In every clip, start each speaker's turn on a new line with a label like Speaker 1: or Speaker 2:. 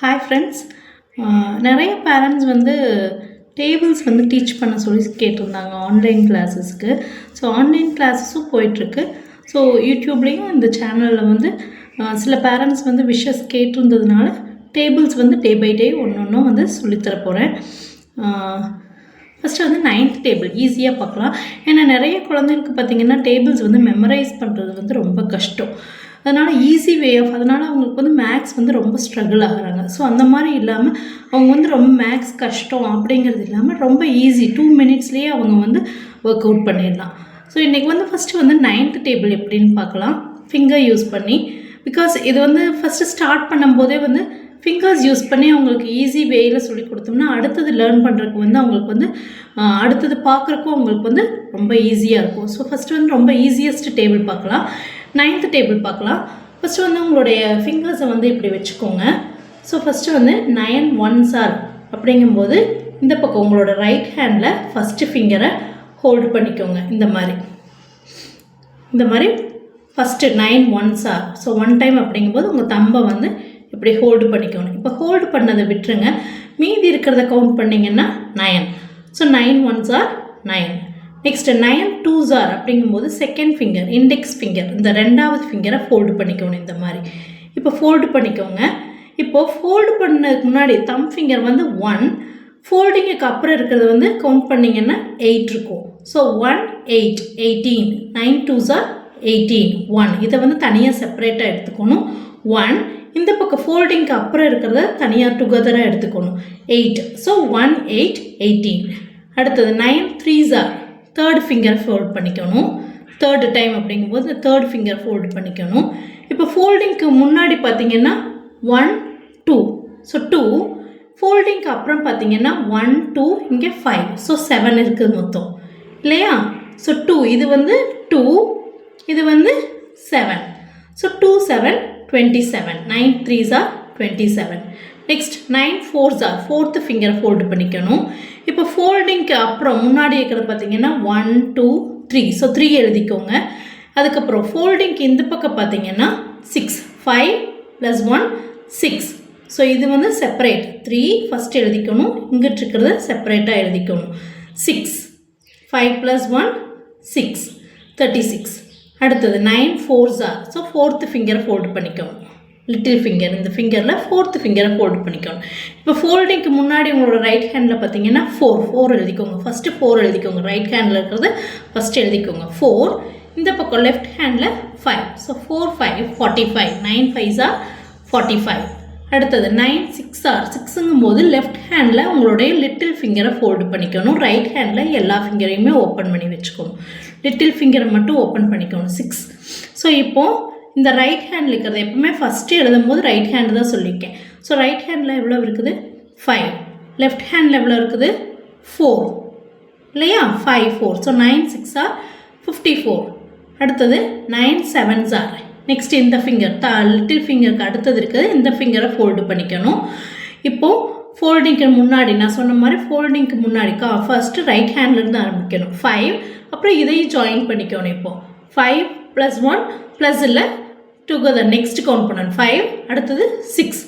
Speaker 1: Hi friends. நிறைய parents வந்து tables வந்து டீச் பண்ண சொல்லி கேட்டிருந்தாங்க ஆன்லைன் கிளாஸஸ்க்கு. ஸோ ஆன்லைன் கிளாஸஸும் போயிட்டுருக்கு. ஸோ யூடியூப்லேயும் இந்த சேனலில் வந்து சில பேரண்ட்ஸ் வந்து விஷஸ் கேட்டிருந்ததுனால டேபிள்ஸ் வந்து டே பை டே ஒன்று ஒன்றும் வந்து சொல்லித்தர போகிறேன். ஃபஸ்ட்டு வந்து 9th டேபிள் ஈஸியாக பார்க்கலாம். ஏன்னா நிறைய குழந்தைங்களுக்கு பார்த்திங்கன்னா டேபிள்ஸ் வந்து மெமரைஸ் பண்ணுறது வந்து ரொம்ப கஷ்டம். அதனால் ஈஸி வே ஆஃப் அதனால் அவங்களுக்கு வந்து மேக்ஸ் வந்து ரொம்ப ஸ்ட்ரகிள் ஆகுறாங்க. ஸோ அந்த மாதிரி இல்லாமல் அவங்க வந்து ரொம்ப மேக்ஸ் கஷ்டம் அப்படிங்கிறது இல்லாமல் ரொம்ப ஈஸி 2 மினிட்ஸ்லேயே அவங்க வந்து ஒர்க் அவுட் பண்ணிடலாம். ஸோ இன்றைக்கி வந்து ஃபஸ்ட்டு வந்து 9th டேபிள் எப்படின்னு பார்க்கலாம் ஃபிங்கர் யூஸ் பண்ணி. பிகாஸ் இது வந்து ஃபஸ்ட்டு ஸ்டார்ட் பண்ணும்போதே வந்து ஃபிங்கர்ஸ் யூஸ் பண்ணி அவங்களுக்கு ஈஸி வேயில் சொல்லி கொடுத்தோம்னா அடுத்தது லேர்ன் பண்ணுறதுக்கு வந்து அவங்களுக்கு வந்து அடுத்தது பார்க்குறக்கும் அவங்களுக்கு வந்து ரொம்ப ஈஸியாக இருக்கும். ஸோ ஃபஸ்ட்டு வந்து ரொம்ப ஈஸியஸ்ட் டேபிள் பார்க்கலாம். 9th டேபிள் பார்க்கலாம். ஃபஸ்ட்டு வந்து உங்களுடைய ஃபிங்கர்ஸை வந்து இப்படி வச்சுக்கோங்க. ஸோ ஃபஸ்ட்டு வந்து 9 1s are அப்படிங்கும்போது இந்த பக்கம் உங்களோட ரைட் ஹேண்டில் ஃபஸ்ட்டு ஃபிங்கரை ஹோல்டு பண்ணிக்கோங்க. இந்த மாதிரி first 9 1s are. So 1 time அப்படிங்கும்போது உங்கள் தம்பை வந்து இப்படி ஹோல்டு பண்ணிக்கணும். இப்போ ஹோல்டு பண்ணதை விட்டுருங்க. மீதி இருக்கிறத கவுண்ட் பண்ணிங்கன்னா 9. So 9 1s are 9. Next 9 2s are அப்படிங்கும்போது செகண்ட் ஃபிங்கர் இண்டெக்ஸ் ஃபிங்கர் இந்த ரெண்டாவது ஃபிங்கரை ஃபோல்டு பண்ணிக்கணும். இந்த மாதிரி இப்போ ஃபோல்டு பண்ணிக்கோங்க. இப்போது ஃபோல்டு பண்ணதுக்கு முன்னாடி தம் ஃபிங்கர் வந்து 1, ஃபோல்டிங்குக்கு அப்புறம் இருக்கிறது வந்து கவுண்ட் பண்ணிங்கன்னா 8 இருக்கும். ஸோ 1 8 18 9 2s are 18 1 இதை வந்து தனியாக செப்பரேட்டாக எடுத்துக்கணும். 1 இந்த பக்கம் ஃபோல்டிங்க்கு அப்புறம் இருக்கிறத தனியாக டுகெதராக எடுத்துக்கணும் 8. ஸோ 1 8 18. அடுத்தது 9 3s are third finger fold பண்ணிக்கணும். தேர்டு டைம் அப்படிங்கும்போது தேர்ட் ஃபிங்கர் ஃபோல்டு பண்ணிக்கணும். இப்போ ஃபோல்டிங்க்கு முன்னாடி பார்த்தீங்கன்னா 1 2. ஸோ 2 ஃபோல்டிங்க்கு அப்புறம் பார்த்தீங்கன்னா 1 2 இங்கே 5. ஸோ 7 இருக்குது மொத்தம் இல்லையா? ஸோ 2 இது வந்து 2 இது வந்து 7. So 2 7 27 9 3s are 27. Next 9 4s are fourth ஃபிங்கரை ஃபோல்டு பண்ணிக்கணும். இப்போ ஃபோல்டிங்க்கு அப்புறம் முன்னாடி இருக்கிறது பார்த்தீங்கன்னா 1 2 3. ஸோ 3 எழுதிக்கோங்க. அதுக்கப்புறம் ஃபோல்டிங்க்கு இந்த பக்கம் பார்த்தீங்கன்னா 6 5 + 1 6. ஸோ இது வந்து செப்பரேட் 3 ஃபஸ்ட் எழுதிக்கணும். இங்கிட்டு இருக்கிறத செப்பரேட்டாக எழுதிக்கணும். 6 5 + 1 6 36. அடுத்தது 9 4s are. ஸோ ஃபோர்த்து ஃபிங்கரை ஃபோல்டு பண்ணிக்கணும். லிட்டில் ஃபிங்கர் இந்த ஃபிங்கரில் ஃபோர்த்து ஃபிங்கரை ஃபோல்டு பண்ணிக்கணும். இப்போ ஃபோல்டிங்க்கு முன்னாடி உங்களோட ரைட் ஹேண்டில் பார்த்தீங்கன்னா 4 எழுதிக்கோங்க. ஃபஸ்ட்டு 4 எழுதிக்கோங்க. ரைட் ஹேண்டில் இருக்கிறது ஃபஸ்ட்டு எழுதிக்கோங்க 4. இந்த பக்கம் left handle 5. So 4 5 45 9 5s are 45. அடுத்தது 9 6s are. 6ங்கும் போது லெஃப்ட் ஹேண்டில் உங்களுடைய லிட்டில் ஃபிங்கரை ஃபோல்டு பண்ணிக்கணும். ரைட் ஹேண்டில் எல்லா ஃபிங்கரையுமே ஓப்பன் பண்ணி வச்சுக்கணும். லிட்டில் ஃபிங்கரை மட்டும் ஓப்பன் பண்ணிக்கணும் 6. ஸோ இப்போது இந்த ரைட் ஹேண்டில் இருக்கிறது எப்பவுமே ஃபஸ்ட்டு எழுதும் போது ரைட் ஹேண்டு தான் சொல்லியிருக்கேன். ஸோ ரைட் ஹேண்டில் எவ்வளோ இருக்குது 5. லெஃப்ட் ஹேண்டில் எவ்வளோ இருக்குது 4 இல்லையா? 5 4. So 9 6s are 54. அடுத்தது 9 7s are. நெக்ஸ்ட் இந்த ஃபிங்கர் லிட்டில் ஃபிங்கருக்கு அடுத்தது இருக்குது. இந்த ஃபிங்கரை ஃபோல்டு பண்ணிக்கணும். இப்போது ஃபோல்டிங்க்கு முன்னாடி நான் சொன்ன மாதிரி ஃபோல்டிங்க்கு முன்னாடி ஃபஸ்ட்டு ரைட் ஹேண்ட்லேருந்து ஆரம்பிக்கணும் 5. அப்புறம் இதையும் ஜாயின் பண்ணிக்கணும். இப்போது 5 + 1 ப்ளஸ் இல்லை டுகெதர் நெக்ஸ்ட் கவுண்ட் பண்ணணும் 5. அடுத்தது 6.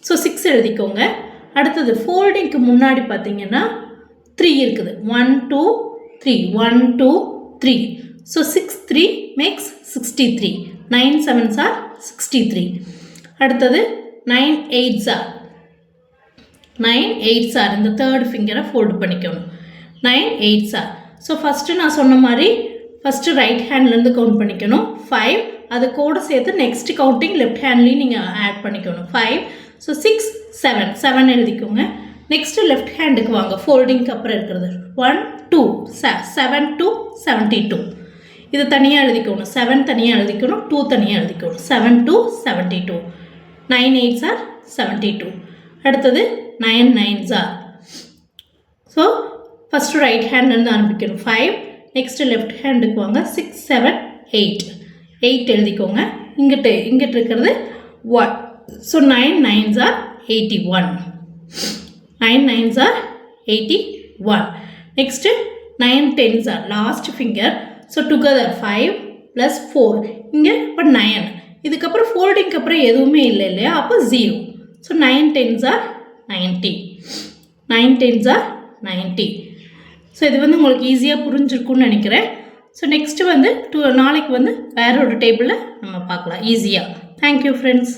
Speaker 1: ஸோ 6 எழுதிக்கோங்க. அடுத்தது ஃபோல்டிங்க்கு முன்னாடி பார்த்தீங்கன்னா 3 இருக்குது. 1 2 3 1 2 3. So 6 3 makes 63. 9 7s are 63. அடுத்தது 9 8s are. 9 8s are. இந்த தேர்ட் ஃபிங்கரை ஃபோல்டு பண்ணிக்கணும். 9 8s are. ஸோ ஃபஸ்ட்டு நான் சொன்ன மாதிரி ஃபஸ்ட்டு ரைட் ஹேண்ட்லேருந்து கவுண்ட் பண்ணிக்கணும் 5. அது கூட சேர்த்து நெக்ஸ்ட் கவுண்டிங் லெஃப்ட் ஹேண்ட்லேயும் நீங்கள் ஆட் பண்ணிக்கணும் 5. ஸோ 6 7 எழுதிக்கோங்க. நெக்ஸ்ட்டு லெஃப்ட் ஹேண்டுக்கு வாங்க. ஃபோல்டிங்க்கு அப்புறம் இருக்கிறது 1 2 7 2 72. இது தனியாக எழுதிக்கணும். 7 தனியாக எழுதிக்கணும். 2 தனியாக எழுதிக்கணும். 7 2 72. 9 8s are 72. அடுத்தது 9 9s are. So first right ஹேண்ட்லேருந்து ஆரம்பிக்கணும் 5. நெக்ஸ்ட்டு லெஃப்ட் ஹேண்டுக்கு வாங்க 6 7 8 எழுதிக்கோங்க. இங்கிட்டு இருக்கிறது 1. So 9 9s are 81. 9 9s are 81. Next 9 10s are. Last finger. So together 5 + 4 இங்கே இப்போ 9. இதுக்கப்புறம் ஃபோல்டிங்க்கு அப்புறம் எதுவுமே இல்லை இல்லையா? அப்போ 0. So 9 10s are 90. 9 10s are 90. So இது வந்து உங்களுக்கு ஈஸியாக புரிஞ்சிருக்கும்னு நினைக்கிறேன். ஸோ நெக்ஸ்ட்டு வந்து நாளைக்கு வந்து வேற ஒரு டேபிளில் நம்ம பார்க்கலாம் ஈஸியாக. Thank you friends.